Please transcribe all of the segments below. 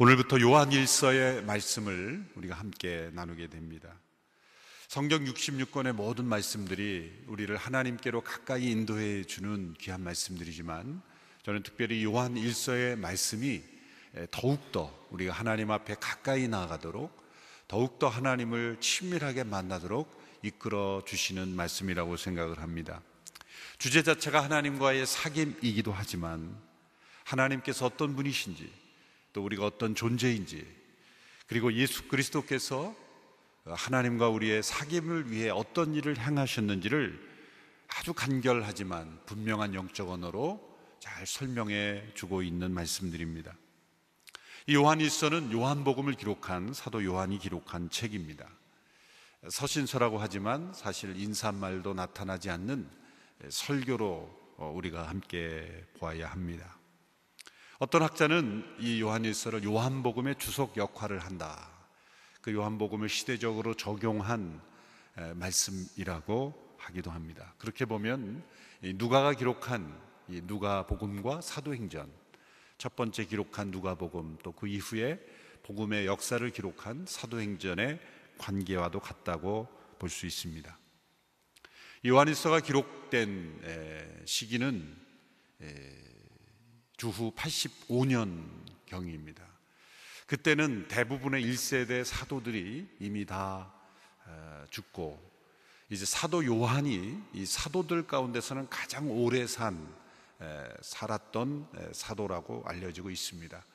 오늘부터 요한일서의 말씀을 우리가 함께 나누게 됩니다. 성경 66권의 모든 말씀들이 우리를 하나님께로 가까이 인도해 주는 귀한 말씀들이지만, 저는 특별히 요한일서의 말씀이 더욱더 우리가 하나님 앞에 가까이 나아가도록, 더욱더 하나님을 친밀하게 만나도록 이끌어 주시는 말씀이라고 생각을 합니다. 주제 자체가 하나님과의 사귐이기도 하지만, 하나님께서 어떤 분이신지, 또 우리가 어떤 존재인지, 그리고 예수 그리스도께서 하나님과 우리의 사귐을 위해 어떤 일을 행하셨는지를 아주 간결하지만 분명한 영적 언어로 잘 설명해 주고 있는 말씀들입니다. 이 요한일서는 요한복음을 기록한 사도 요한이 기록한 책입니다. 서신서라고 하지만 사실 인사말도 나타나지 않는 설교로 우리가 함께 보아야 합니다. 어떤 학자는 이 요한일서를 요한복음의 주석 역할을 한다, 그 요한복음을 시대적으로 적용한 말씀이라고 하기도 합니다. 그렇게 보면 누가가 기록한 이 누가복음과 사도행전, 첫 번째 기록한 누가복음, 또 그 이후에 복음의 역사를 기록한 사도행전의 관계와도 같다고 볼 수 있습니다. 요한일서가 기록된 시기는 주후 85년경입니다. 그때는 대부분의 1세대 사도들이 이미 다 죽고, 이제 사도 요한이 이 사도들 가운데서는 가장 오래 살았던 사도라고 알려지고 있습니다.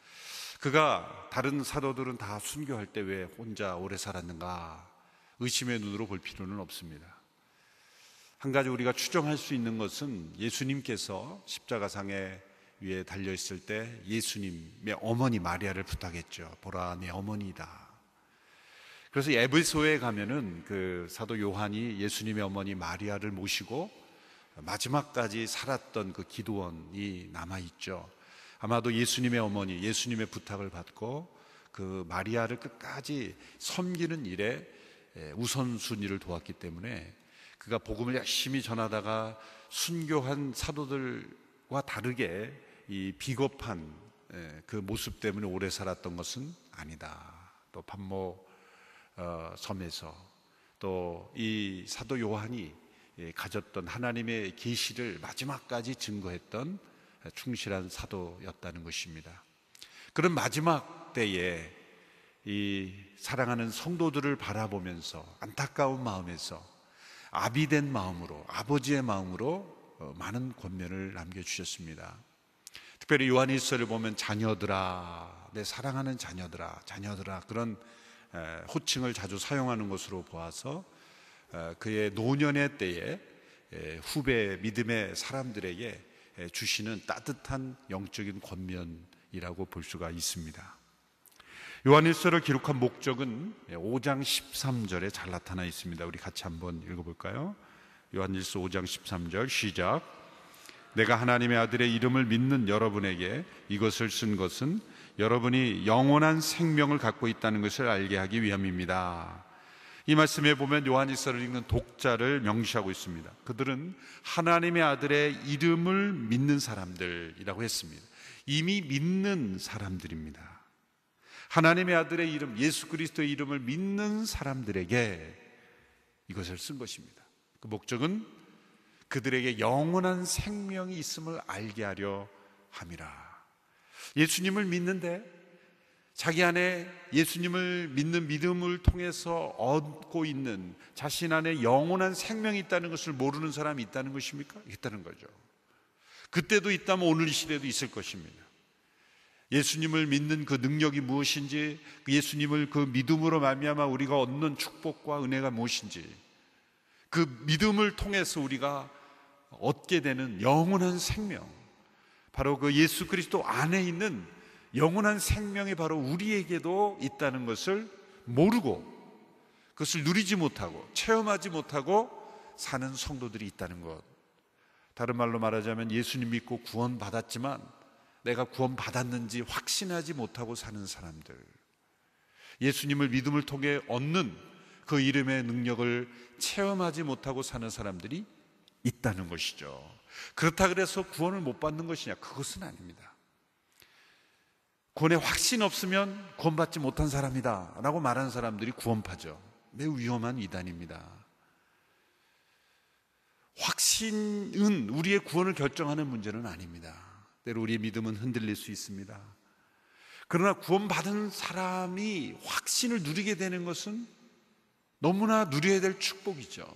그가 다른 사도들은 다 순교할 때 왜 혼자 오래 살았는가 의심의 눈으로 볼 필요는 없습니다. 한 가지 우리가 추정할 수 있는 것은, 예수님께서 십자가상에 위에 달려있을 때 예수님의 어머니 마리아를 부탁했죠. 보라, 내 어머니다. 그래서 에베소에 가면은 그 사도 요한이 예수님의 어머니 마리아를 모시고 마지막까지 살았던 그 기도원이 남아있죠. 아마도 예수님의 어머니, 예수님의 부탁을 받고 그 마리아를 끝까지 섬기는 일에 우선순위를 두었기 때문에, 그가 복음을 열심히 전하다가 순교한 사도들과 다르게 이 비겁한 그 모습 때문에 오래 살았던 것은 아니다. 또 pat모 섬에서 또 이 사도 요한이 가졌던 하나님의 계시를 마지막까지 증거했던 충실한 사도였다는 것입니다. 그런 마지막 때에 이 사랑하는 성도들을 바라보면서 안타까운 마음에서 아비된 마음으로, 아버지의 마음으로 많은 권면을 남겨주셨습니다. 특별히 요한일서를 보면 자녀들아, 내 사랑하는 자녀들아, 자녀들아, 그런 호칭을 자주 사용하는 것으로 보아서 그의 노년의 때에 후배 믿음의 사람들에게 주시는 따뜻한 영적인 권면이라고 볼 수가 있습니다. 요한일서를 기록한 목적은 5장 13절에 잘 나타나 있습니다. 우리 같이 한번 읽어볼까요? 요한일서 5장 13절 시작. 내가 하나님의 아들의 이름을 믿는 여러분에게 이것을 쓴 것은 여러분이 영원한 생명을 갖고 있다는 것을 알게 하기 위함입니다. 이 말씀에 보면 요한일서를 읽는 독자를 명시하고 있습니다. 그들은 하나님의 아들의 이름을 믿는 사람들이라고 했습니다. 이미 믿는 사람들입니다. 하나님의 아들의 이름, 예수 그리스도의 이름을 믿는 사람들에게 이것을 쓴 것입니다. 그 목적은 그들에게 영원한 생명이 있음을 알게 하려 함이라. 예수님을 믿는데 자기 안에 예수님을 믿는 믿음을 통해서 얻고 있는 자신 안에 영원한 생명이 있다는 것을 모르는 사람이 있다는 것입니까? 있다는 거죠. 그때도 있다면 오늘 이 시대도 있을 것입니다. 예수님을 믿는 그 능력이 무엇인지, 예수님을 그 믿음으로 말미암아 우리가 얻는 축복과 은혜가 무엇인지, 그 믿음을 통해서 우리가 얻게 되는 영원한 생명, 바로 그 예수 그리스도 안에 있는 영원한 생명이 바로 우리에게도 있다는 것을 모르고, 그것을 누리지 못하고 체험하지 못하고 사는 성도들이 있다는 것. 다른 말로 말하자면 예수님 믿고 구원받았지만 내가 구원받았는지 확신하지 못하고 사는 사람들, 예수님을 믿음을 통해 얻는 그 이름의 능력을 체험하지 못하고 사는 사람들이 있다는 것이죠. 그렇다 그래서 구원을 못 받는 것이냐? 그것은 아닙니다. 구원에 확신 없으면 구원받지 못한 사람이다 라고 말하는 사람들이 구원파죠. 매우 위험한 이단입니다. 확신은 우리의 구원을 결정하는 문제는 아닙니다. 때로 우리의 믿음은 흔들릴 수 있습니다. 그러나 구원받은 사람이 확신을 누리게 되는 것은 너무나 누려야 될 축복이죠.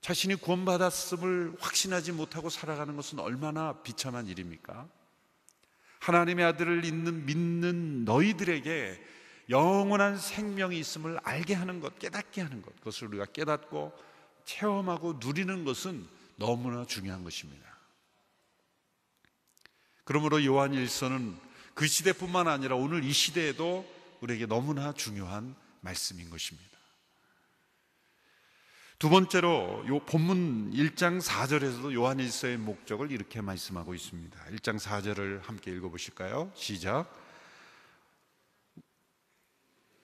자신이 구원받았음을 확신하지 못하고 살아가는 것은 얼마나 비참한 일입니까? 하나님의 아들을 믿는 너희들에게 영원한 생명이 있음을 알게 하는 것, 깨닫게 하는 것, 그것을 우리가 깨닫고 체험하고 누리는 것은 너무나 중요한 것입니다. 그러므로 요한일서는 그 시대뿐만 아니라 오늘 이 시대에도 우리에게 너무나 중요한 말씀인 것입니다. 두 번째로 요 본문 1장 4절에서도 요한일서의 목적을 이렇게 말씀하고 있습니다. 1장 4절을 함께 읽어보실까요? 시작.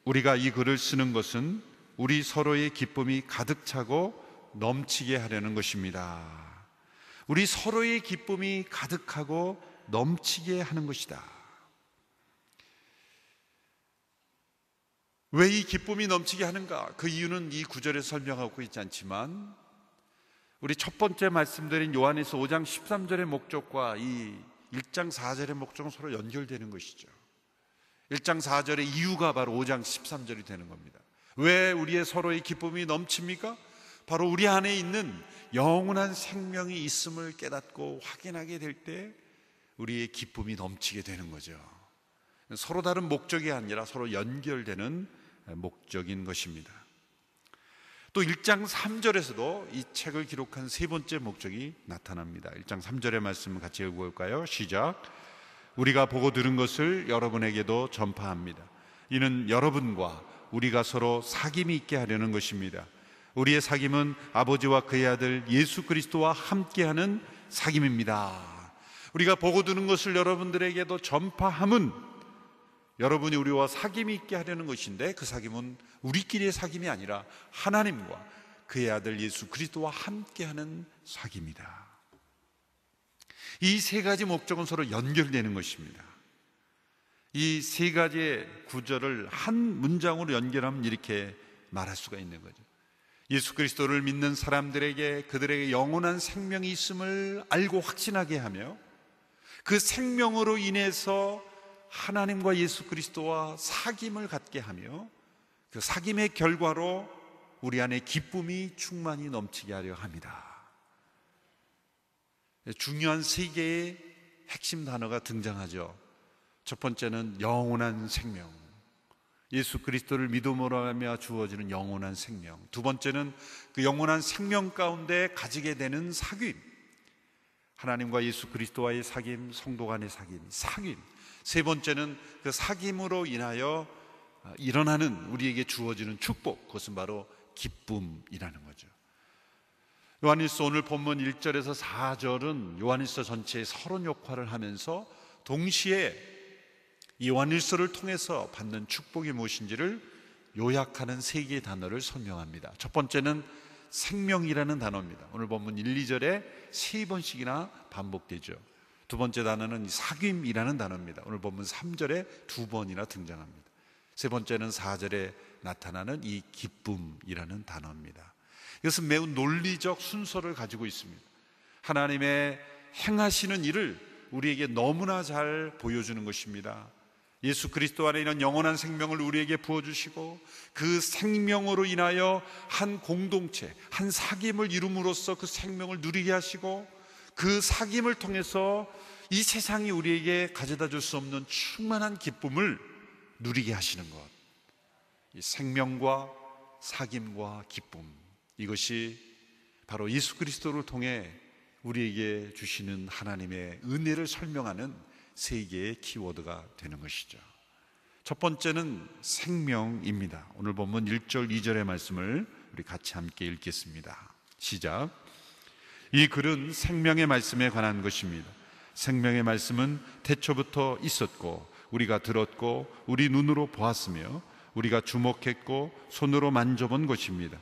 우리가 이 글을 쓰는 것은 우리 서로의 기쁨이 가득 차고 넘치게 하려는 것입니다. 우리 서로의 기쁨이 가득하고 넘치게 하는 것이다. 왜 이 기쁨이 넘치게 하는가? 그 이유는 이 구절에 설명하고 있지 않지만 우리 첫 번째 말씀드린 요한일서 5장 13절의 목적과 이 1장 4절의 목적은 서로 연결되는 것이죠. 1장 4절의 이유가 바로 5장 13절이 되는 겁니다. 왜 우리의 서로의 기쁨이 넘칩니까? 바로 우리 안에 있는 영원한 생명이 있음을 깨닫고 확인하게 될 때 우리의 기쁨이 넘치게 되는 거죠. 서로 다른 목적이 아니라 서로 연결되는 목적인 것입니다. 또 1장 3절에서도 이 책을 기록한 세 번째 목적이 나타납니다. 1장 3절의 말씀을 같이 읽어볼까요? 시작. 우리가 보고 들은 것을 여러분에게도 전파합니다. 이는 여러분과 우리가 서로 사귐이 있게 하려는 것입니다. 우리의 사귐은 아버지와 그의 아들 예수 그리스도와 함께하는 사귐입니다. 우리가 보고 들은 것을 여러분들에게도 전파함은 여러분이 우리와 사귐이 있게 하려는 것인데, 그 사귐은 우리끼리의 사귐이 아니라 하나님과 그의 아들 예수 그리스도와 함께하는 사귐이다. 이 세 가지 목적은 서로 연결되는 것입니다. 이 세 가지의 구절을 한 문장으로 연결하면 이렇게 말할 수가 있는 거죠. 예수 그리스도를 믿는 사람들에게 그들에게 영원한 생명이 있음을 알고 확신하게 하며, 그 생명으로 인해서 하나님과 예수 그리스도와 사귐을 갖게 하며, 그 사귐의 결과로 우리 안에 기쁨이 충만히 넘치게 하려 합니다. 중요한 세 개의 핵심 단어가 등장하죠. 첫 번째는 영원한 생명, 예수 그리스도를 믿음으로 하며 주어지는 영원한 생명. 두 번째는 그 영원한 생명 가운데 가지게 되는 사귐, 하나님과 예수 그리스도와의 사귐, 성도 간의 사귐. 세 번째는 그 사귐으로 인하여 일어나는 우리에게 주어지는 축복, 그것은 바로 기쁨이라는 거죠. 요한일서 오늘 본문 1절에서 4절은 요한일서 전체의 서론 역할을 하면서 동시에 이 요한일서를 통해서 받는 축복이 무엇인지를 요약하는 세 개의 단어를 설명합니다. 첫 번째는 생명이라는 단어입니다. 오늘 본문 1, 2절에 세 번씩이나 반복되죠. 두 번째 단어는 사귐이라는 단어입니다. 오늘 본문 3절에 두 번이나 등장합니다. 세 번째는 4절에 나타나는 이 기쁨이라는 단어입니다. 이것은 매우 논리적 순서를 가지고 있습니다. 하나님의 행하시는 일을 우리에게 너무나 잘 보여주는 것입니다. 예수 그리스도 안에 있는 영원한 생명을 우리에게 부어주시고, 그 생명으로 인하여 한 공동체, 한 사귐을 이룸으로써 그 생명을 누리게 하시고, 그 사귐을 통해서 이 세상이 우리에게 가져다 줄 수 없는 충만한 기쁨을 누리게 하시는 것, 이 생명과 사귐과 기쁨, 이것이 바로 예수 그리스도를 통해 우리에게 주시는 하나님의 은혜를 설명하는 세 개의 키워드가 되는 것이죠. 첫 번째는 생명입니다. 오늘 본문 1절 2절의 말씀을 우리 같이 함께 읽겠습니다. 시작. 이 글은 생명의 말씀에 관한 것입니다. 생명의 말씀은 태초부터 있었고 우리가 들었고 우리 눈으로 보았으며 우리가 주목했고 손으로 만져본 것입니다.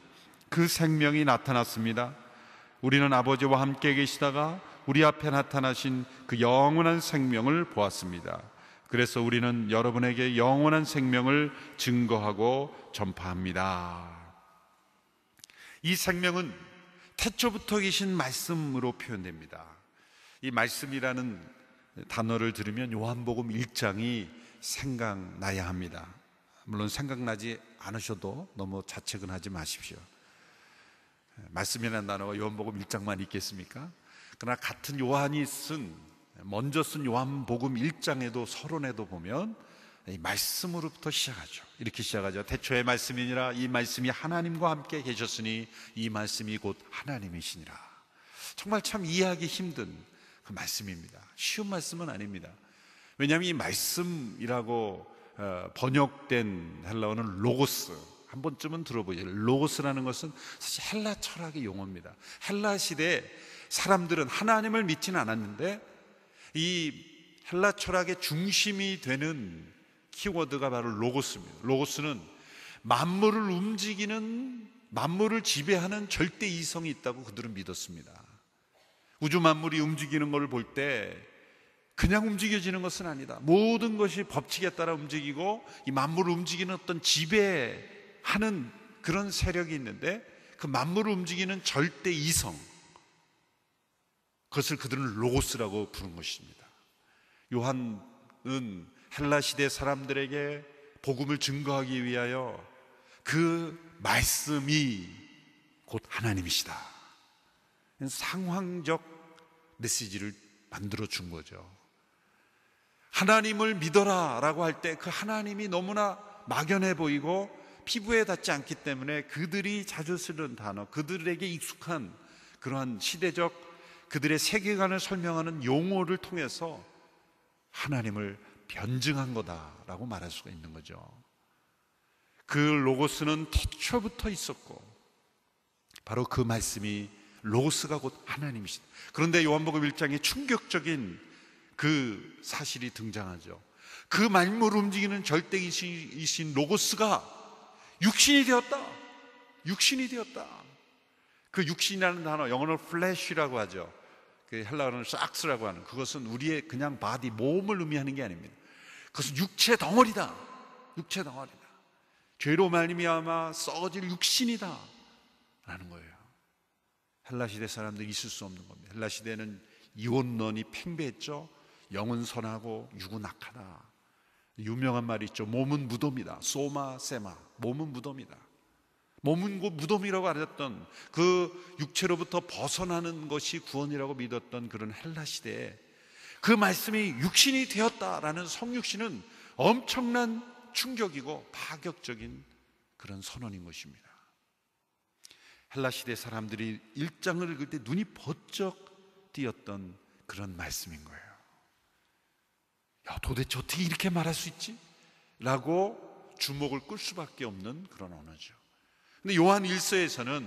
그 생명이 나타났습니다. 우리는 아버지와 함께 계시다가 우리 앞에 나타나신 그 영원한 생명을 보았습니다. 그래서 우리는 여러분에게 영원한 생명을 증거하고 전파합니다. 이 생명은 태초부터 계신 말씀으로 표현됩니다. 이 말씀이라는 단어를 들으면 요한복음 1장이 생각나야 합니다. 물론 생각나지 않으셔도 너무 자책은 하지 마십시오. 말씀이라는 단어가 요한복음 1장만 있겠습니까? 그러나 같은 요한이 먼저 쓴 요한복음 1장에도 서론에도 보면 이 말씀으로부터 시작하죠. 이렇게 시작하죠. 태초에 말씀이니라. 이 말씀이 하나님과 함께 계셨으니 이 말씀이 곧 하나님이시니라. 정말 참 이해하기 힘든 그 말씀입니다. 쉬운 말씀은 아닙니다. 왜냐하면 이 말씀이라고 번역된 헬라어는 로고스, 한 번쯤은 들어보죠. 로고스라는 것은 사실 헬라 철학의 용어입니다. 헬라 시대에 사람들은 하나님을 믿지는 않았는데 이 헬라 철학의 중심이 되는 키워드가 바로 로고스입니다. 로고스는 만물을 움직이는, 만물을 지배하는 절대 이성이 있다고 그들은 믿었습니다. 우주 만물이 움직이는 것을 볼 때 그냥 움직여지는 것은 아니다. 모든 것이 법칙에 따라 움직이고 이 만물을 움직이는 어떤 지배하는 그런 세력이 있는데 그 만물을 움직이는 절대 이성, 그것을 그들은 로고스라고 부른 것입니다. 요한은 헬라 시대 사람들에게 복음을 증거하기 위하여 그 말씀이 곧 하나님이시다, 상황적 메시지를 만들어 준 거죠. 하나님을 믿어라 라고 할 때 그 하나님이 너무나 막연해 보이고 피부에 닿지 않기 때문에 그들이 자주 쓰는 단어, 그들에게 익숙한 그러한 시대적 그들의 세계관을 설명하는 용어를 통해서 하나님을 변증한 거다라고 말할 수가 있는 거죠. 그 로고스는 태초부터 있었고 바로 그 말씀이 로고스가 곧 하나님이시다. 그런데 요한복음 1장에 충격적인 그 사실이 등장하죠. 그 만물을 움직이는 절대이신 로고스가 육신이 되었다. 육신이 되었다. 그 육신이라는 단어, 영어로 flesh라고 하죠. 그 헬라어는 삭스라고 하는, 그것은 우리의 그냥 바디, 몸을 의미하는 게 아닙니다. 그것은 육체 덩어리다. 육체 덩어리다. 죄로 말미암아 썩어질 육신이다 라는 거예요. 헬라 시대 사람들이 있을 수 없는 겁니다. 헬라 시대는 이혼론이 팽배했죠. 영은 선하고 육은 악하다. 유명한 말이 있죠. 몸은 무덤이다. 소마 세마. 몸은 무덤이다. 몸은 곧 무덤이라고 알았던, 그 육체로부터 벗어나는 것이 구원이라고 믿었던 그런 헬라 시대에 그 말씀이 육신이 되었다라는 성육신은 엄청난 충격이고 파격적인 그런 선언인 것입니다. 헬라 시대 사람들이 1장을 읽을 때 눈이 번쩍 띄었던 그런 말씀인 거예요. 야, 도대체 어떻게 이렇게 말할 수 있지? 라고 주목을 끌 수밖에 없는 그런 언어죠. 근데 요한 1서에서는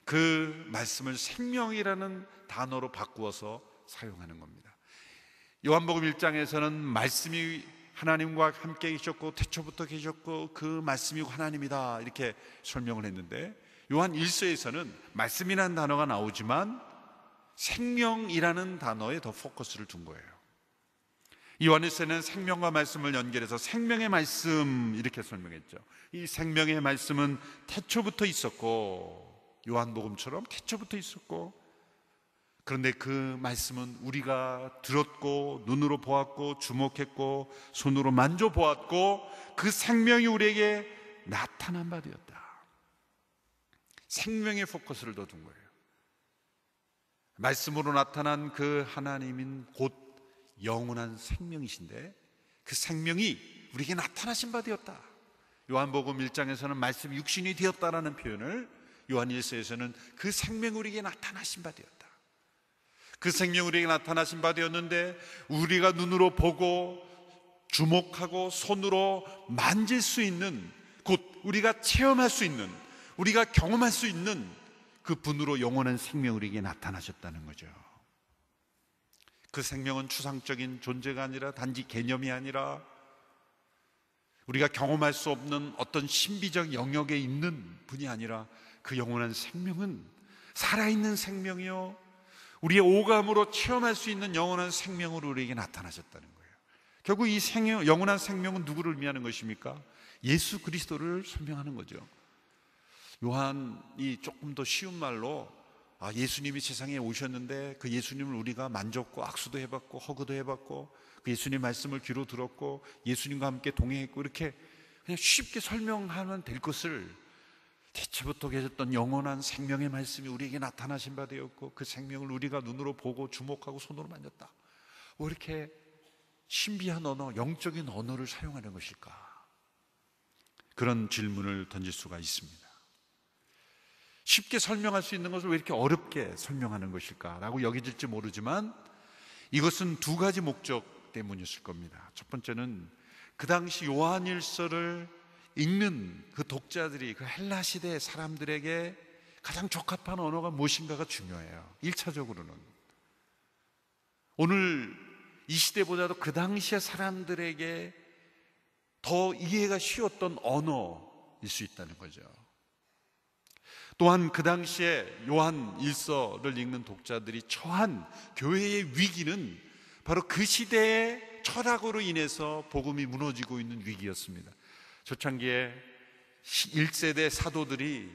그 말씀을 생명이라는 단어로 바꾸어서 사용하는 겁니다. 요한복음 1장에서는 말씀이 하나님과 함께 계셨고 태초부터 계셨고 그 말씀이 하나님이다 이렇게 설명을 했는데, 요한 1서에서는 말씀이라는 단어가 나오지만 생명이라는 단어에 더 포커스를 둔 거예요. 요한일서는 생명과 말씀을 연결해서 생명의 말씀 이렇게 설명했죠. 이 생명의 말씀은 태초부터 있었고, 요한복음처럼 태초부터 있었고, 그런데 그 말씀은 우리가 들었고 눈으로 보았고 주목했고 손으로 만져보았고 그 생명이 우리에게 나타난 바 되었다. 생명의 포커스를 더 둔 거예요. 말씀으로 나타난 그 하나님인 곧 영원한 생명이신데 그 생명이 우리에게 나타나신 바 되었다. 요한복음 1장에서는 말씀이 육신이 되었다라는 표현을, 요한 1서에서는 그 생명이 우리에게 나타나신 바 되었다. 그 생명이 우리에게 나타나신 바 되었는데 우리가 눈으로 보고 주목하고 손으로 만질 수 있는, 곧 우리가 체험할 수 있는, 우리가 경험할 수 있는 그 분으로 영원한 생명이 우리에게 나타나셨다는 거죠. 그 생명은 추상적인 존재가 아니라, 단지 개념이 아니라 우리가 경험할 수 없는 어떤 신비적 영역에 있는 분이 아니라 그 영원한 생명은 살아있는 생명이요, 우리의 오감으로 체험할 수 있는 영원한 생명으로 우리에게 나타나셨다는 거예요. 결국 이 영원한 생명은 누구를 의미하는 것입니까? 예수 그리스도를 설명하는 거죠. 요한이 조금 더 쉬운 말로 예수님이 세상에 오셨는데 그 예수님을 우리가 만졌고 악수도 해봤고 허그도 해봤고 그 예수님 말씀을 귀로 들었고 예수님과 함께 동행했고, 이렇게 그냥 쉽게 설명하면 될 것을 대체부터 계셨던 영원한 생명의 말씀이 우리에게 나타나신 바 되었고 그 생명을 우리가 눈으로 보고 주목하고 손으로 만졌다. 왜 이렇게 신비한 언어, 영적인 언어를 사용하는 것일까? 그런 질문을 던질 수가 있습니다. 쉽게 설명할 수 있는 것을 왜 이렇게 어렵게 설명하는 것일까라고 여겨질지 모르지만 이것은 두 가지 목적 때문이었을 겁니다. 첫 번째는 그 당시 요한일서를 읽는 그 독자들이, 그 헬라 시대 사람들에게 가장 적합한 언어가 무엇인가가 중요해요. 1차적으로는 오늘 이 시대보다도 그 당시의 사람들에게 더 이해가 쉬웠던 언어일 수 있다는 거죠. 또한 그 당시에 요한 일서를 읽는 독자들이 처한 교회의 위기는 바로 그 시대의 철학으로 인해서 복음이 무너지고 있는 위기였습니다. 초창기에 1세대 사도들이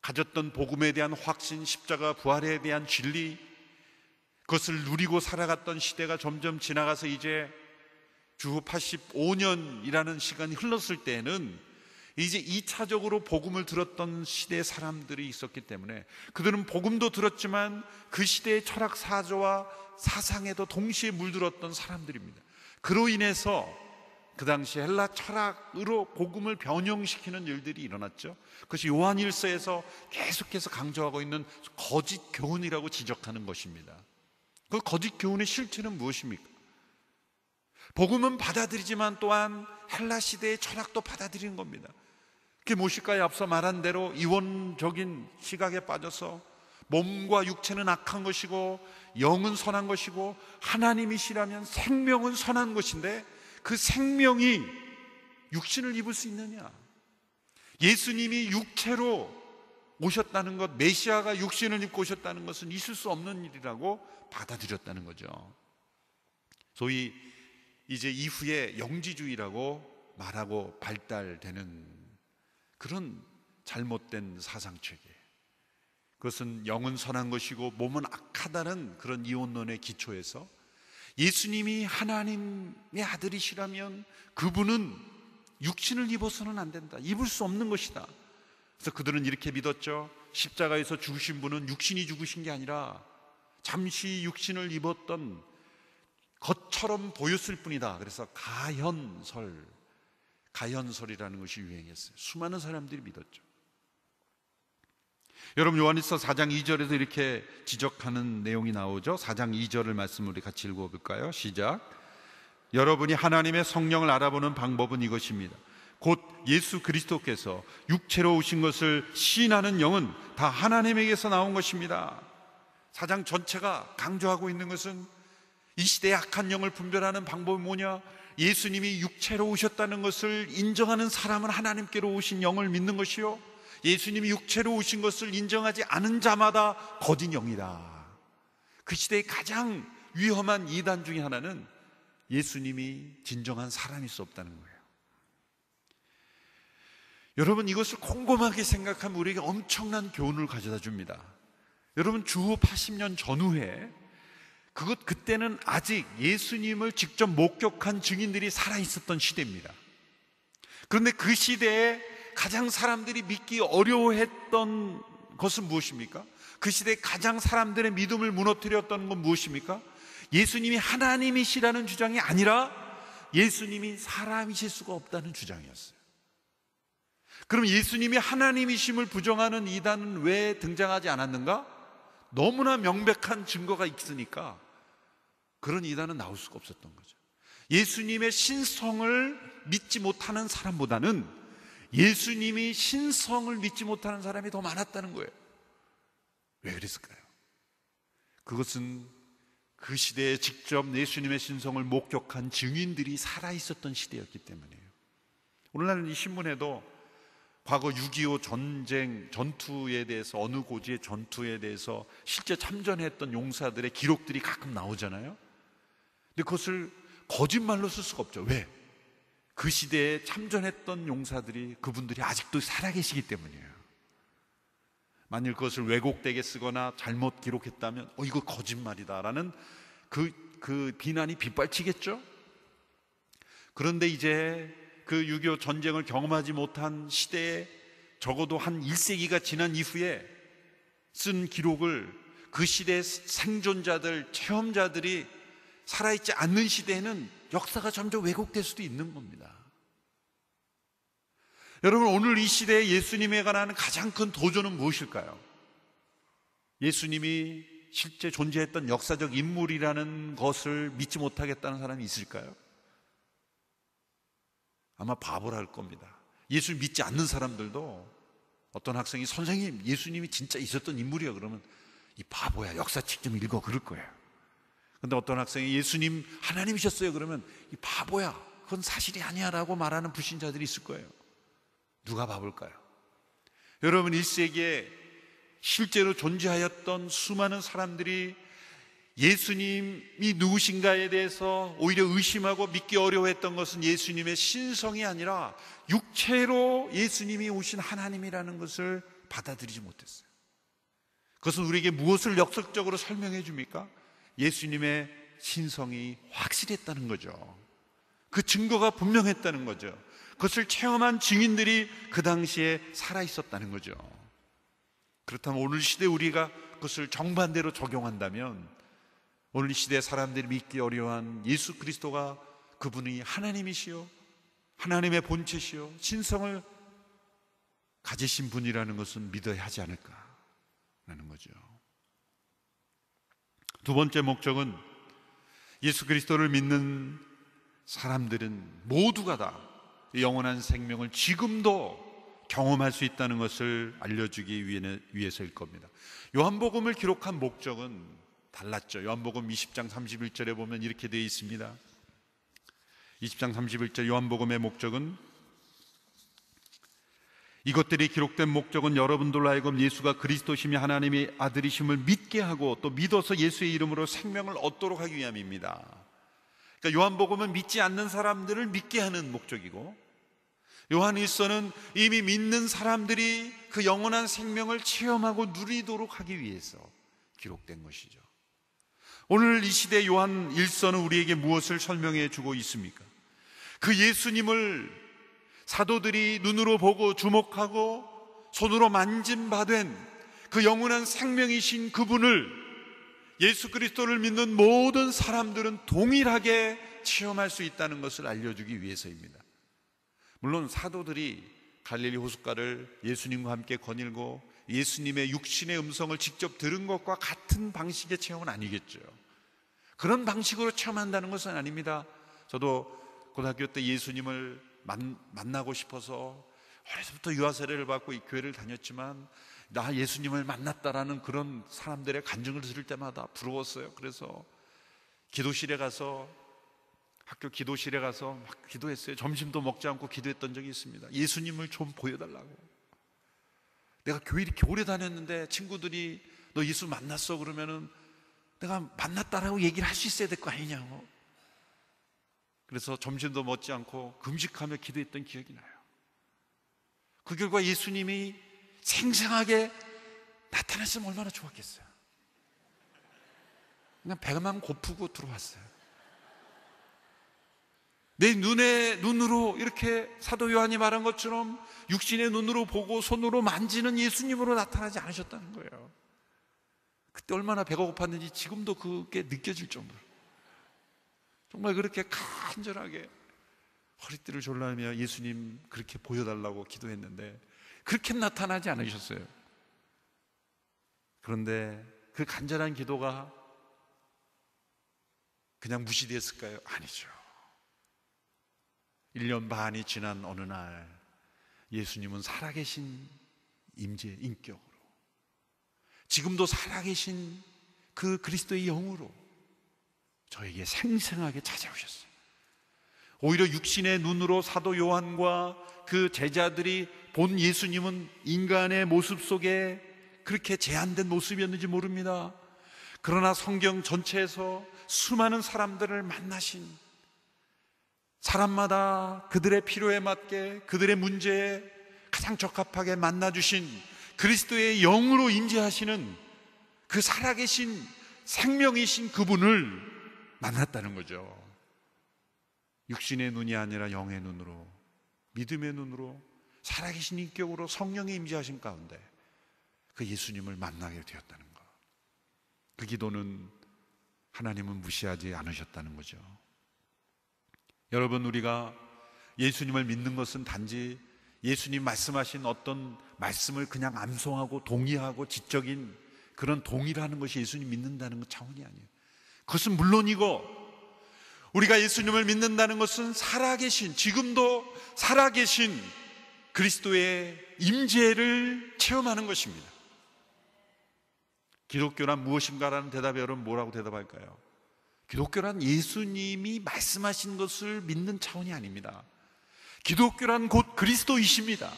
가졌던 복음에 대한 확신, 십자가 부활에 대한 진리, 그것을 누리고 살아갔던 시대가 점점 지나가서 이제 주후 85년이라는 시간이 흘렀을 때에는 이제 2차적으로 복음을 들었던 시대의 사람들이 있었기 때문에 그들은 복음도 들었지만 그 시대의 철학 사조와 사상에도 동시에 물들었던 사람들입니다. 그로 인해서 그 당시 헬라 철학으로 복음을 변형시키는 일들이 일어났죠. 그것이 요한일서에서 계속해서 강조하고 있는 거짓 교훈이라고 지적하는 것입니다. 그 거짓 교훈의 실체는 무엇입니까? 복음은 받아들이지만 또한 헬라 시대의 철학도 받아들이는 겁니다. 그게 무엇일까요? 앞서 말한 대로 이원적인 시각에 빠져서 몸과 육체는 악한 것이고 영은 선한 것이고 하나님이시라면 생명은 선한 것인데 그 생명이 육신을 입을 수 있느냐? 예수님이 육체로 오셨다는 것, 메시아가 육신을 입고 오셨다는 것은 있을 수 없는 일이라고 받아들였다는 거죠. 소위 이제 이후에 영지주의라고 말하고 발달되는 그런 잘못된 사상체계, 그것은 영은 선한 것이고 몸은 악하다는 그런 이원론의 기초에서 예수님이 하나님의 아들이시라면 그분은 육신을 입어서는 안 된다, 입을 수 없는 것이다. 그래서 그들은 이렇게 믿었죠. 십자가에서 죽으신 분은 육신이 죽으신 게 아니라 잠시 육신을 입었던 것처럼 보였을 뿐이다. 그래서 가현설이라는 것이 유행했어요. 수많은 사람들이 믿었죠. 여러분, 요한일서 4장 2절에서 이렇게 지적하는 내용이 나오죠. 4장 2절을 말씀 우리 같이 읽어볼까요? 시작. 여러분이 하나님의 성령을 알아보는 방법은 이것입니다. 곧 예수 그리스도께서 육체로 오신 것을 시인하는 영은 다 하나님에게서 나온 것입니다. 4장 전체가 강조하고 있는 것은 이 시대의 악한 영을 분별하는 방법이 뭐냐? 예수님이 육체로 오셨다는 것을 인정하는 사람은 하나님께로 오신 영을 믿는 것이요, 예수님이 육체로 오신 것을 인정하지 않은 자마다 거짓 영이다. 그 시대의 가장 위험한 이단 중에 하나는 예수님이 진정한 사람일 수 없다는 거예요. 여러분, 이것을 곰곰하게 생각하면 우리에게 엄청난 교훈을 가져다 줍니다. 여러분, 주후 80년 전후에 그때는 아직 예수님을 직접 목격한 증인들이 살아있었던 시대입니다. 그런데 그 시대에 가장 사람들이 믿기 어려워했던 것은 무엇입니까? 그 시대에 가장 사람들의 믿음을 무너뜨렸던 건 무엇입니까? 예수님이 하나님이시라는 주장이 아니라 예수님이 사람이실 수가 없다는 주장이었어요. 그럼 예수님이 하나님이심을 부정하는 이단은 왜 등장하지 않았는가? 너무나 명백한 증거가 있으니까 그런 이단은 나올 수가 없었던 거죠. 예수님의 신성을 믿지 못하는 사람보다는 예수님이 신성을 믿지 못하는 사람이 더 많았다는 거예요. 왜 그랬을까요? 그것은 그 시대에 직접 예수님의 신성을 목격한 증인들이 살아있었던 시대였기 때문이에요. 오늘날 이 신문에도 과거 6.25 전투에 대해서, 어느 고지의 전투에 대해서 실제 참전했던 용사들의 기록들이 가끔 나오잖아요. 근데 그것을 거짓말로 쓸 수가 없죠. 왜? 그 시대에 참전했던 용사들이, 그분들이 아직도 살아계시기 때문이에요. 만일 그것을 왜곡되게 쓰거나 잘못 기록했다면 이거 거짓말이다라는 그 비난이 빗발치겠죠. 그런데 이제 그 6.25 전쟁을 경험하지 못한 시대에 적어도 한 1세기가 지난 이후에 쓴 기록을 그 시대의 생존자들, 체험자들이 살아있지 않는 시대에는 역사가 점점 왜곡될 수도 있는 겁니다. 여러분, 오늘 이 시대에 예수님에 관한 가장 큰 도전은 무엇일까요? 예수님이 실제 존재했던 역사적 인물이라는 것을 믿지 못하겠다는 사람이 있을까요? 아마 바보라 할 겁니다. 예수 믿지 않는 사람들도 어떤 학생이 선생님, 예수님이 진짜 있었던 인물이야 그러면 이 바보야, 역사책 좀 읽어 그럴 거예요. 근데 어떤 학생이 예수님 하나님이셨어요 그러면 이 바보야, 그건 사실이 아니야 라고 말하는 불신자들이 있을 거예요. 누가 바볼까요? 여러분, 1세기에 실제로 존재하였던 수많은 사람들이 예수님이 누구신가에 대해서 오히려 의심하고 믿기 어려워했던 것은 예수님의 신성이 아니라 육체로 예수님이 오신 하나님이라는 것을 받아들이지 못했어요. 그것은 우리에게 무엇을 역설적으로 설명해 줍니까? 예수님의 신성이 확실했다는 거죠. 그 증거가 분명했다는 거죠. 그것을 체험한 증인들이 그 당시에 살아있었다는 거죠. 그렇다면 오늘 시대 우리가 그것을 정반대로 적용한다면 오늘 시대 사람들이 믿기 어려워한 예수 그리스도가 그분이 하나님이시요 하나님의 본체시요 신성을 가지신 분이라는 것은 믿어야 하지 않을까라는 거죠. 두 번째 목적은 예수 그리스도를 믿는 사람들은 모두가 다 영원한 생명을 지금도 경험할 수 있다는 것을 알려주기 위해서일 겁니다. 요한복음을 기록한 목적은 달랐죠. 요한복음 20장 31절에 보면 이렇게 되어 있습니다. 20장 31절 요한복음의 목적은, 이것들이 기록된 목적은 여러분들로 하여금 예수가 그리스도시며 하나님의 아들이심을 믿게 하고 또 믿어서 예수의 이름으로 생명을 얻도록 하기 위함입니다. 그러니까 요한복음은 믿지 않는 사람들을 믿게 하는 목적이고, 요한일서는 이미 믿는 사람들이 그 영원한 생명을 체험하고 누리도록 하기 위해서 기록된 것이죠. 오늘 이 시대 요한일서는 우리에게 무엇을 설명해 주고 있습니까? 그 예수님을 사도들이 눈으로 보고 주목하고 손으로 만진 바 된 그 영원한 생명이신 그분을 예수 그리스도를 믿는 모든 사람들은 동일하게 체험할 수 있다는 것을 알려주기 위해서입니다. 물론 사도들이 갈릴리 호숫가를 예수님과 함께 거닐고 예수님의 육신의 음성을 직접 들은 것과 같은 방식의 체험은 아니겠죠. 그런 방식으로 체험한다는 것은 아닙니다. 저도 고등학교 때 예수님을 만나고 싶어서 어려서부터 유아 세례를 받고 이 교회를 다녔지만 나 예수님을 만났다라는 그런 사람들의 간증을 들을 때마다 부러웠어요. 그래서 기도실에 가서 학교 기도실에 가서 막 기도했어요. 점심도 먹지 않고 기도했던 적이 있습니다. 예수님을 좀 보여달라고. 내가 교회 이렇게 오래 다녔는데 친구들이 너 예수 만났어 그러면은 내가 만났다라고 얘기를 할 수 있어야 될 거 아니냐고. 그래서 점심도 먹지 않고 금식하며 기도했던 기억이 나요. 그 결과 예수님이 생생하게 나타났으면 얼마나 좋았겠어요. 그냥 배가만 고프고 들어왔어요. 내 눈으로 이렇게 사도 요한이 말한 것처럼 육신의 눈으로 보고 손으로 만지는 예수님으로 나타나지 않으셨다는 거예요. 그때 얼마나 배가 고팠는지 지금도 그게 느껴질 정도로 정말 그렇게 간절하게 허리띠를 졸라매며 예수님 그렇게 보여달라고 기도했는데 그렇게 나타나지 않으셨어요. 그런데 그 간절한 기도가 그냥 무시됐을까요? 아니죠. 1년 반이 지난 어느 날 예수님은 살아계신 임재 인격으로 지금도 살아계신 그 그리스도의 영으로 저에게 생생하게 찾아오셨어요. 오히려 육신의 눈으로 사도 요한과 그 제자들이 본 예수님은 인간의 모습 속에 그렇게 제한된 모습이었는지 모릅니다. 그러나 성경 전체에서 수많은 사람들을 만나신 사람마다 그들의 필요에 맞게 그들의 문제에 가장 적합하게 만나주신 그리스도의 영으로 임재하시는 그 살아계신 생명이신 그분을 만났다는 거죠. 육신의 눈이 아니라 영의 눈으로, 믿음의 눈으로, 살아계신 인격으로 성령의 임재하심 가운데 그 예수님을 만나게 되었다는 것. 그 기도는 하나님은 무시하지 않으셨다는 거죠. 여러분, 우리가 예수님을 믿는 것은 단지 예수님 말씀하신 어떤 말씀을 그냥 암송하고 동의하고 지적인 그런 동의라는 것이 예수님 믿는다는 것 차원이 아니에요. 그것은 물론이고, 우리가 예수님을 믿는다는 것은 살아계신, 지금도 살아계신 그리스도의 임재를 체험하는 것입니다. 기독교란 무엇인가라는 대답에 여러분 뭐라고 대답할까요? 기독교란 예수님이 말씀하신 것을 믿는 차원이 아닙니다. 기독교란 곧 그리스도이십니다.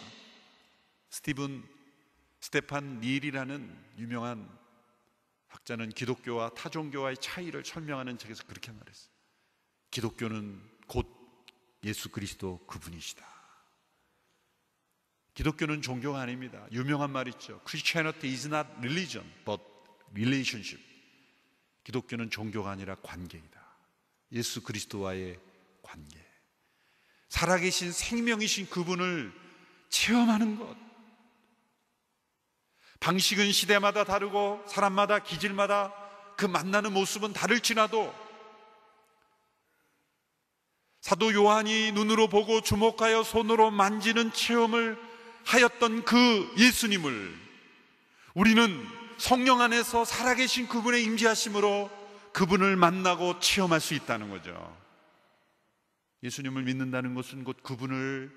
스테판 닐이라는 유명한 학자는 기독교와 타종교와의 차이를 설명하는 책에서 그렇게 말했어요. 기독교는 곧 예수 그리스도 그분이시다. 기독교는 종교가 아닙니다. 유명한 말 있죠. Christianity is not religion, but relationship. 기독교는 종교가 아니라 관계이다. 예수 그리스도와의 관계. 살아계신 생명이신 그분을 체험하는 것. 방식은 시대마다 다르고 사람마다 기질마다 그 만나는 모습은 다를지라도 사도 요한이 눈으로 보고 주목하여 손으로 만지는 체험을 하였던 그 예수님을 우리는 성령 안에서 살아계신 그분의 임재하심으로 그분을 만나고 체험할 수 있다는 거죠. 예수님을 믿는다는 것은 곧 그분을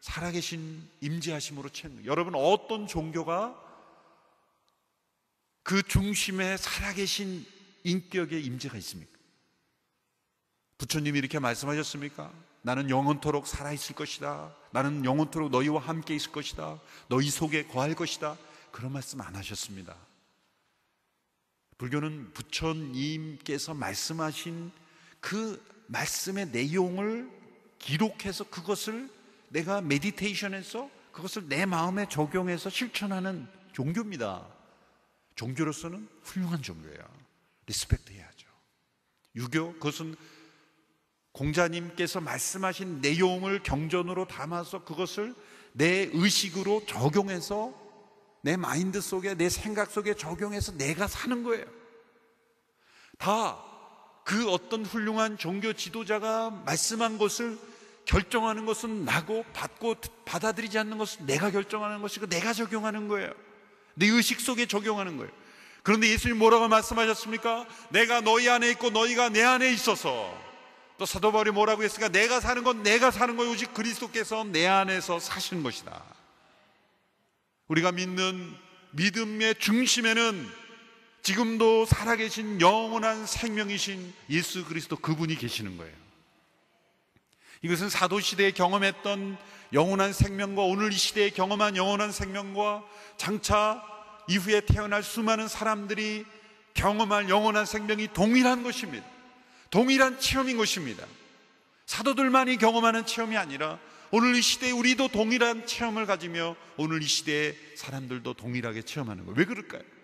살아계신 임재하심으로 체험하는 거예요. 여러분, 어떤 종교가 그 중심에 살아계신 인격의 임재가 있습니까? 부처님이 이렇게 말씀하셨습니까? 나는 영원토록 살아있을 것이다. 나는 영원토록 너희와 함께 있을 것이다. 너희 속에 거할 것이다. 그런 말씀 안 하셨습니다. 불교는 부처님께서 말씀하신 그 말씀의 내용을 기록해서 그것을 내가 메디테이션해서 그것을 내 마음에 적용해서 실천하는 종교입니다. 종교로서는 훌륭한 종교예요. 리스펙트 해야죠. 유교, 그것은 공자님께서 말씀하신 내용을 경전으로 담아서 그것을 내 의식으로 적용해서 내 마인드 속에, 내 생각 속에 적용해서 내가 사는 거예요. 다 그 어떤 훌륭한 종교 지도자가 말씀한 것을 결정하는 것은 나고 받고 받아들이지 않는 것은 내가 결정하는 것이고 내가 적용하는 거예요. 내 의식 속에 적용하는 거예요. 그런데 예수님 뭐라고 말씀하셨습니까? 내가 너희 안에 있고 너희가 내 안에 있어서. 또 사도 바울이 뭐라고 했을까? 내가 사는 건 내가 사는 거예요. 오직 그리스도께서 내 안에서 사시는 것이다. 우리가 믿는 믿음의 중심에는 지금도 살아계신 영원한 생명이신 예수 그리스도 그분이 계시는 거예요. 이것은 사도시대에 경험했던 영원한 생명과 오늘 이 시대에 경험한 영원한 생명과 장차 이후에 태어날 수많은 사람들이 경험할 영원한 생명이 동일한 것입니다. 동일한 체험인 것입니다. 사도들만이 경험하는 체험이 아니라 오늘 이 시대에 우리도 동일한 체험을 가지며 오늘 이 시대의 사람들도 동일하게 체험하는 거예요. 왜 그럴까요?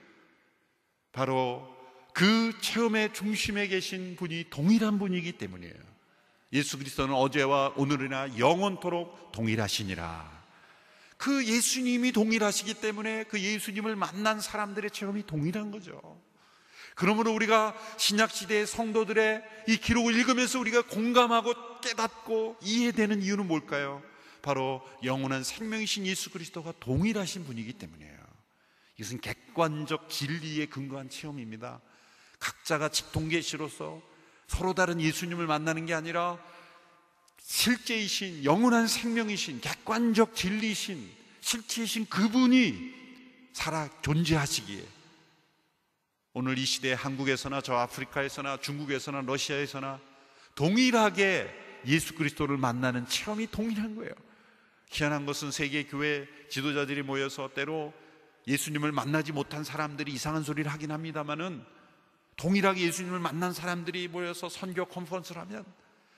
바로 그 체험의 중심에 계신 분이 동일한 분이기 때문이에요. 예수 그리스도는 어제와 오늘이나 영원토록 동일하시니라. 그 예수님이 동일하시기 때문에 그 예수님을 만난 사람들의 체험이 동일한 거죠. 그러므로 우리가 신약시대의 성도들의 이 기록을 읽으면서 우리가 공감하고 깨닫고 이해되는 이유는 뭘까요? 바로 영원한 생명이신 예수 그리스도가 동일하신 분이기 때문이에요. 이것은 객관적 진리에 근거한 체험입니다. 각자가 직통계시로서 서로 다른 예수님을 만나는 게 아니라 실제이신 영원한 생명이신 객관적 진리이신 실체이신 그분이 살아 존재하시기에 오늘 이 시대에 한국에서나 저 아프리카에서나 중국에서나 러시아에서나 동일하게 예수 그리스도를 만나는 체험이 동일한 거예요. 희한한 것은 세계 교회 지도자들이 모여서 때로 예수님을 만나지 못한 사람들이 이상한 소리를 하긴 합니다만은 동일하게 예수님을 만난 사람들이 모여서 선교 컨퍼런스를 하면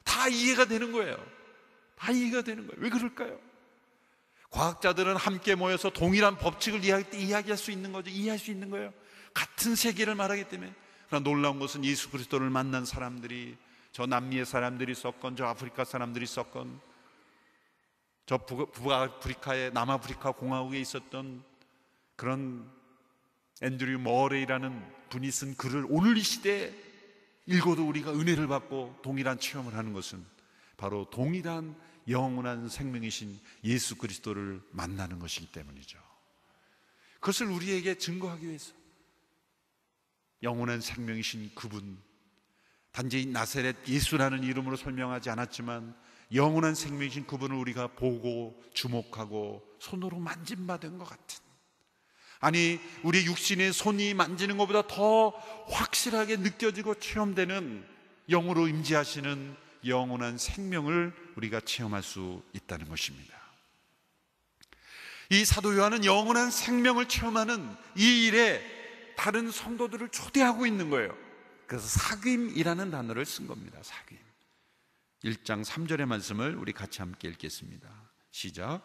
다 이해가 되는 거예요. 이해가 되는 거예요. 왜 그럴까요? 과학자들은 함께 모여서 동일한 법칙을 이야기할 수 있는 거죠. 이해할 수 있는 거예요. 같은 세계를 말하기 때문에. 그러나 놀라운 것은 예수 그리스도를 만난 사람들이, 저 남미의 사람들이 있었건, 저 아프리카 사람들이 있었건, 저 북아프리카의 남아프리카 공화국에 있었던 그런 앤드류 머레이라는 분이 쓴 글을 오늘 이 시대에 읽어도 우리가 은혜를 받고 동일한 체험을 하는 것은 바로 동일한 영원한 생명이신 예수 그리스도를 만나는 것이기 때문이죠. 그것을 우리에게 증거하기 위해서 영원한 생명이신 그분, 단지 나사렛 예수라는 이름으로 설명하지 않았지만 영원한 생명이신 그분을 우리가 보고 주목하고 손으로 만짐받은 것 같은, 아니 우리 육신의 손이 만지는 것보다 더 확실하게 느껴지고 체험되는 영으로 임재하시는 영원한 생명을 우리가 체험할 수 있다는 것입니다. 이 사도 요한은 영원한 생명을 체험하는 이 일에 다른 성도들을 초대하고 있는 거예요. 그래서 사귐이라는 단어를 쓴 겁니다. 사귐. 1장 3절의 말씀을 우리 같이 함께 읽겠습니다. 시작.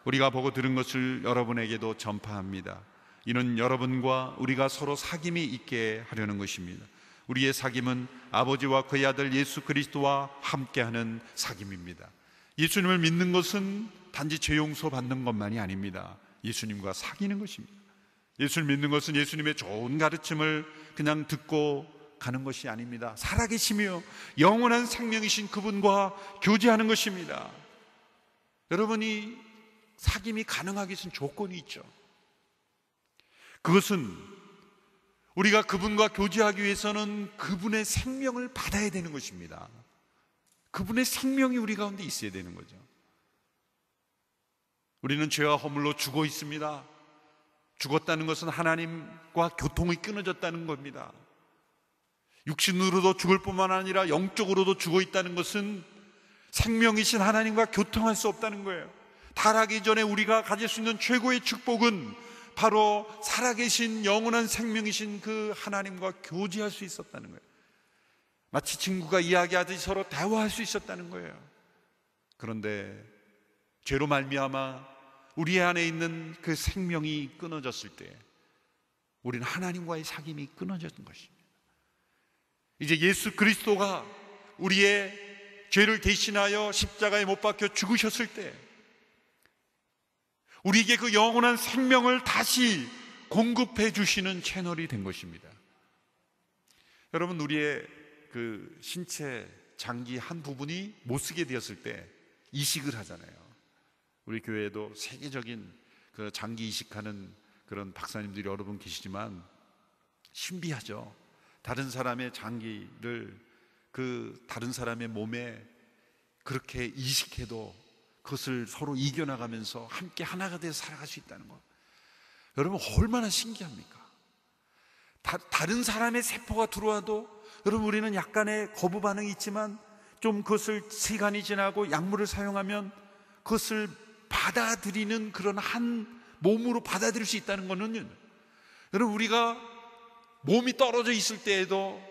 우리가 보고 들은 것을 여러분에게도 전파합니다. 이는 여러분과 우리가 서로 사귐이 있게 하려는 것입니다. 우리의 사귐은 아버지와 그의 아들 예수 그리스도와 함께하는 사귐입니다. 예수님을 믿는 것은 단지 죄 용서 받는 것만이 아닙니다. 예수님과 사귀는 것입니다. 예수를 믿는 것은 예수님의 좋은 가르침을 그냥 듣고 가는 것이 아닙니다. 살아계시며 영원한 생명이신 그분과 교제하는 것입니다. 여러분이 사귐이 가능하기 위해서는 조건이 있죠. 그것은 우리가 그분과 교제하기 위해서는 그분의 생명을 받아야 되는 것입니다. 그분의 생명이 우리 가운데 있어야 되는 거죠. 우리는 죄와 허물로 죽어 있습니다. 죽었다는 것은 하나님과 교통이 끊어졌다는 겁니다. 육신으로도 죽을 뿐만 아니라 영적으로도 죽어 있다는 것은 생명이신 하나님과 교통할 수 없다는 거예요. 타락하기 전에 우리가 가질 수 있는 최고의 축복은 바로 살아계신 영원한 생명이신 그 하나님과 교제할 수 있었다는 거예요. 마치 친구가 이야기하듯이 서로 대화할 수 있었다는 거예요. 그런데 죄로 말미암아 우리 안에 있는 그 생명이 끊어졌을 때 우리는 하나님과의 사귐이 끊어졌던 것입니다. 이제 예수 그리스도가 우리의 죄를 대신하여 십자가에 못 박혀 죽으셨을 때 우리에게 그 영원한 생명을 다시 공급해 주시는 채널이 된 것입니다. 여러분, 우리의 그 신체 장기 한 부분이 못 쓰게 되었을 때 이식을 하잖아요. 우리 교회에도 세계적인 그 장기 이식하는 그런 박사님들이 여러 분 계시지만 신비하죠. 다른 사람의 장기를 그 다른 사람의 몸에 그렇게 이식해도 그것을 서로 이겨나가면서 함께 하나가 돼서 살아갈 수 있다는 것, 여러분 얼마나 신기합니까? 다른 사람의 세포가 들어와도 여러분 우리는 약간의 거부 반응이 있지만 좀 그것을 시간이 지나고 약물을 사용하면 그것을 받아들이는 그런 한 몸으로 받아들일 수 있다는 것은, 여러분 우리가 몸이 떨어져 있을 때에도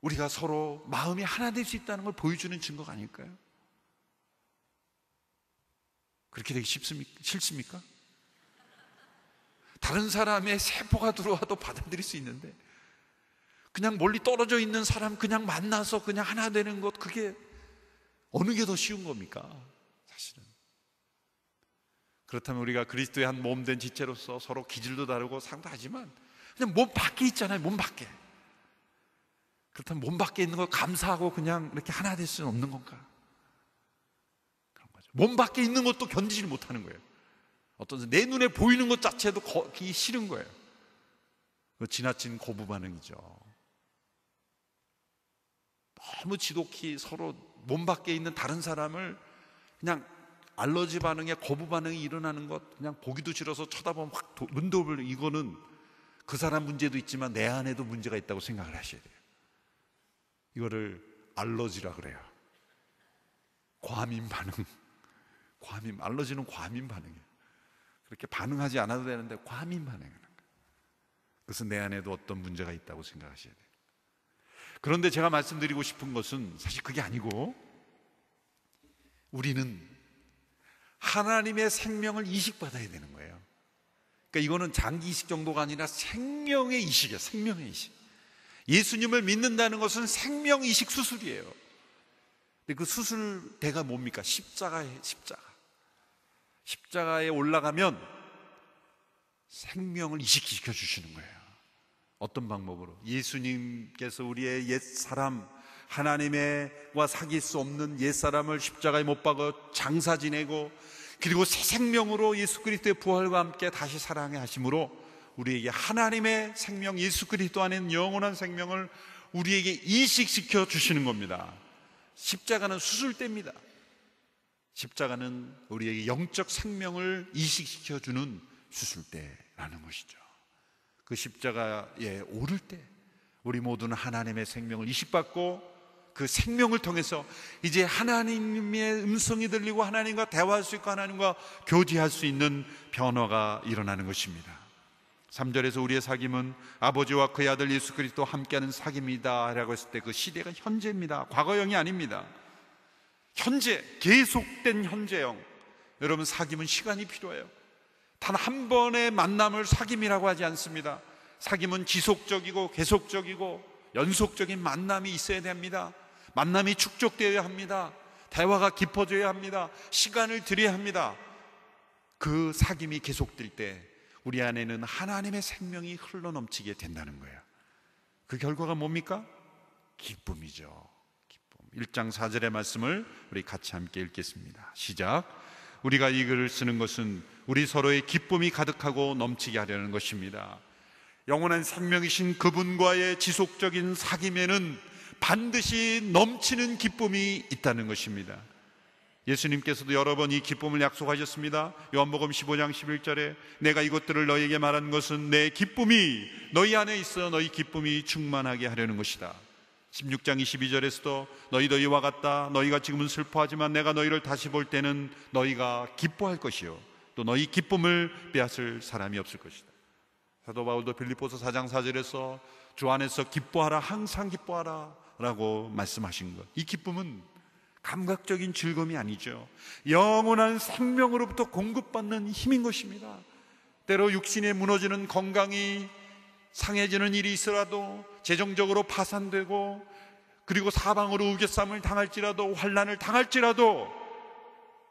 우리가 서로 마음이 하나 될 수 있다는 걸 보여주는 증거가 아닐까요? 그렇게 되기 싫습니까? 다른 사람의 세포가 들어와도 받아들일 수 있는데 그냥 멀리 떨어져 있는 사람 그냥 만나서 그냥 하나 되는 것, 그게 어느 게 더 쉬운 겁니까? 사실은. 그렇다면 우리가 그리스도의 한 몸 된 지체로서 서로 기질도 다르고 상도 하지만 그냥 몸 밖에 있잖아요. 몸 밖에. 그렇다면 몸 밖에 있는 걸 감사하고 그냥 이렇게 하나 될 수는 없는 건가? 그런 거죠. 몸 밖에 있는 것도 견디지 못하는 거예요. 어떤 내 눈에 보이는 것 자체도 걷기 싫은 거예요. 지나친 거부 반응이죠. 너무 지독히 서로 몸 밖에 있는 다른 사람을 그냥 알러지 반응에 거부 반응이 일어나는 것, 그냥 보기도 싫어서 쳐다보면 확 눈독을, 이거는 그 사람 문제도 있지만 내 안에도 문제가 있다고 생각을 하셔야 돼요. 이거를 알러지라 그래요. 과민 반응. 알러지는 과민 반응이에요. 그렇게 반응하지 않아도 되는데 과민 반응하는 거예요. 그것은 내 안에도 어떤 문제가 있다고 생각하셔야 돼요. 그런데 제가 말씀드리고 싶은 것은 사실 그게 아니고, 우리는 하나님의 생명을 이식받아야 되는 거예요. 그러니까 이거는 장기 이식 정도가 아니라 생명의 이식이에요. 생명의 이식. 예수님을 믿는다는 것은 생명 이식 수술이에요. 근데 그 수술대가 뭡니까? 십자가에 십자가에 올라가면 생명을 이식시켜 주시는 거예요. 어떤 방법으로? 예수님께서 우리의 옛사람, 하나님과 사귈 수 없는 옛사람을 십자가에 못 박아 장사 지내고, 그리고 새 생명으로 예수 그리스도의 부활과 함께 다시 사랑해 하심으로 우리에게 하나님의 생명, 예수 그리스도 안에 있는 영원한 생명을 우리에게 이식시켜 주시는 겁니다. 십자가는 수술대입니다. 십자가는 우리에게 영적 생명을 이식시켜 주는 수술대라는 것이죠. 그 십자가에 오를 때 우리 모두는 하나님의 생명을 이식받고, 그 생명을 통해서 이제 하나님의 음성이 들리고 하나님과 대화할 수 있고 하나님과 교제할 수 있는 변화가 일어나는 것입니다. 3절에서 우리의 사귐은 아버지와 그의 아들 예수 그리스도와 함께하는 사귐이다 라고 했을 때 그 시대가 현재입니다. 과거형이 아닙니다. 현재, 계속된 현재형. 여러분, 사귐은 시간이 필요해요. 단 한 번의 만남을 사귐이라고 하지 않습니다. 사귐은 지속적이고 계속적이고 연속적인 만남이 있어야 됩니다. 만남이 축적되어야 합니다. 대화가 깊어져야 합니다. 시간을 들여야 합니다. 그 사귐이 계속될 때 우리 안에는 하나님의 생명이 흘러넘치게 된다는 거예요. 그 결과가 뭡니까? 기쁨이죠. 기쁨. 1장 4절의 말씀을 우리 같이 함께 읽겠습니다. 시작. 우리가 이 글을 쓰는 것은 우리 서로의 기쁨이 가득하고 넘치게 하려는 것입니다. 영원한 생명이신 그분과의 지속적인 사귐에는 반드시 넘치는 기쁨이 있다는 것입니다. 예수님께서도 여러 번 이 기쁨을 약속하셨습니다. 요한복음 15장 11절에 내가 이것들을 너희에게 말한 것은 내 기쁨이 너희 안에 있어 너희 기쁨이 충만하게 하려는 것이다. 16장 22절에서도 너희도 이와 같다. 너희가 지금은 슬퍼하지만 내가 너희를 다시 볼 때는 너희가 기뻐할 것이요 또 너희 기쁨을 빼앗을 사람이 없을 것이다. 사도 바울도 빌립보서 4장 4절에서 주 안에서 기뻐하라, 항상 기뻐하라 라고 말씀하신 것. 이 기쁨은 감각적인 즐거움이 아니죠. 영원한 생명으로부터 공급받는 힘인 것입니다. 때로 육신에 무너지는 건강이 상해지는 일이 있어라도, 재정적으로 파산되고, 그리고 사방으로 우겨쌈을 당할지라도, 환난을 당할지라도,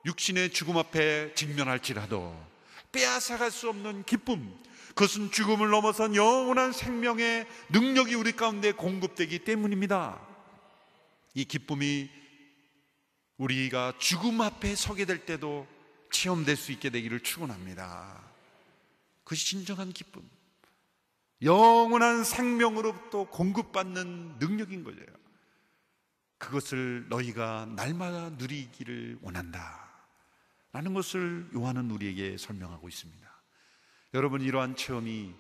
육신의 죽음 앞에 직면할지라도 빼앗아갈 수 없는 기쁨, 그것은 죽음을 넘어선 영원한 생명의 능력이 우리 가운데 공급되기 때문입니다. 이 기쁨이 우리가 죽음 앞에 서게 될 때도 체험될 수 있게 되기를 축원합니다. 그것이 진정한 기쁨, 영원한 생명으로부터 공급받는 능력인 거예요. 그것을 너희가 날마다 누리기를 원한다 라는 것을 요한은 우리에게 설명하고 있습니다. 여러분, 이러한 체험이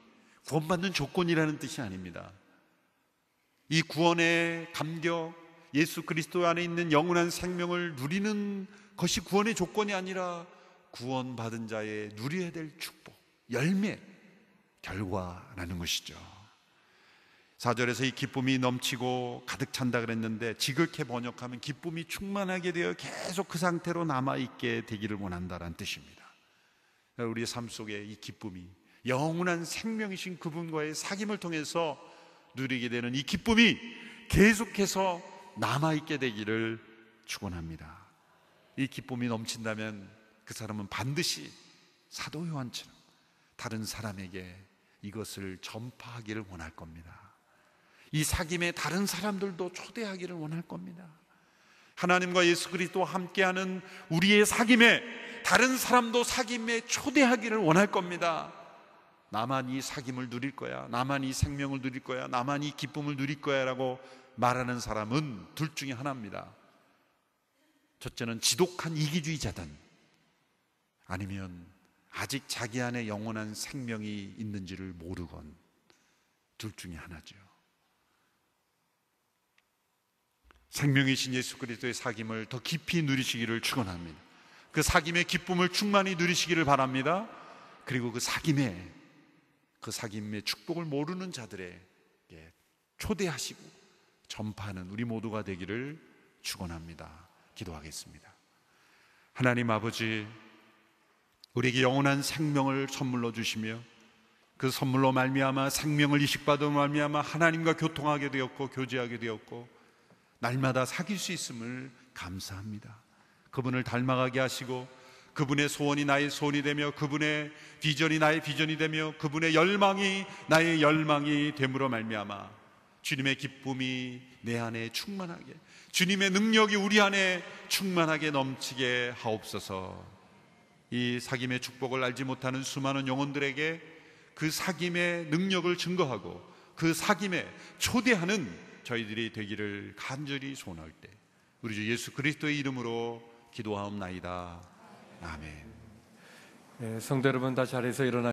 구원받는 조건이라는 뜻이 아닙니다. 이 구원의 감격, 예수 그리스도 안에 있는 영원한 생명을 누리는 것이 구원의 조건이 아니라 구원받은 자의 누려야 될 축복, 열매, 결과라는 것이죠. 4절에서 이 기쁨이 넘치고 가득 찬다 그랬는데, 지극히 번역하면 기쁨이 충만하게 되어 계속 그 상태로 남아있게 되기를 원한다라는 뜻입니다. 우리의 삶 속에 이 기쁨이, 영원한 생명이신 그분과의 사귐을 통해서 누리게 되는 이 기쁨이 계속해서 남아있게 되기를 축원합니다. 이 기쁨이 넘친다면 그 사람은 반드시 사도 요한처럼 다른 사람에게 이것을 전파하기를 원할 겁니다. 이 사귐에 다른 사람들도 초대하기를 원할 겁니다. 하나님과 예수 그리스도와 함께하는 우리의 사귐에 다른 사람도 사귐에 초대하기를 원할 겁니다. 나만 이 사귐을 누릴 거야, 나만 이 생명을 누릴 거야, 나만 이 기쁨을 누릴 거야 라고 말하는 사람은 둘 중에 하나입니다. 첫째는 지독한 이기주의자든, 아니면 아직 자기 안에 영원한 생명이 있는지를 모르건, 둘 중에 하나죠. 생명이신 예수 그리스도의 사귐을 더 깊이 누리시기를 축원합니다. 그 사귐의 기쁨을 충만히 누리시기를 바랍니다. 그리고 그 사귐의 축복을 모르는 자들에게 초대하시고 전파하는 우리 모두가 되기를 축원합니다. 기도하겠습니다. 하나님 아버지, 우리에게 영원한 생명을 선물로 주시며 그 선물로 말미암아 생명을 이식받아 말미암아 하나님과 교통하게 되었고 교제하게 되었고 날마다 사귈 수 있음을 감사합니다. 그분을 닮아가게 하시고 그분의 소원이 나의 소원이 되며 그분의 비전이 나의 비전이 되며 그분의 열망이 나의 열망이 됨으로 말미암아 주님의 기쁨이 내 안에 충만하게, 주님의 능력이 우리 안에 충만하게 넘치게 하옵소서. 이 사귐의 축복을 알지 못하는 수많은 영혼들에게 그 사귐의 능력을 증거하고 그 사귐에 초대하는 저희들이 되기를 간절히 소원할 때 우리 주 예수 그리스도의 이름으로 기도하옵나이다. 아멘. 네, 성도 여러분, 다 자리에서 일어나